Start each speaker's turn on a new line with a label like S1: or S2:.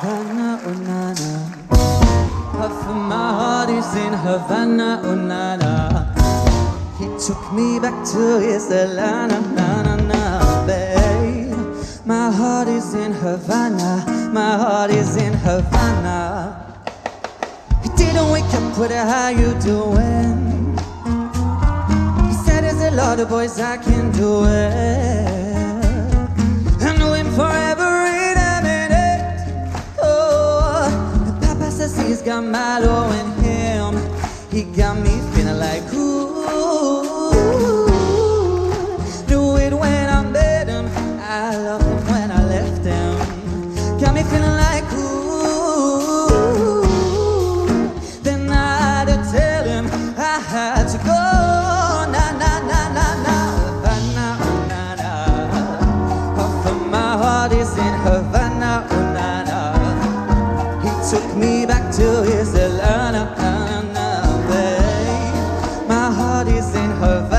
S1: Havana, oh na na. Half of my heart is in Havana, oh na na. He took me back to his Atlanta, na na na, babe. My heart is in Havana, my heart is in Havana. He didn't wake up with a how you doing. He said there's a lot of boys I can do it. I know him forever in a minute. Oh, and Papa says he's got Malo in him. He got me feeling like ooh. Do it when I'm with him. I love him when I left him. Got me feeling like ooh. Then I had to tell him I had to go. Na na na na na, Havana, oh na na. Half of my heart is in Havana, oh na na. He took me back to his Atlanta, na na na, babe. My heart is in Havana.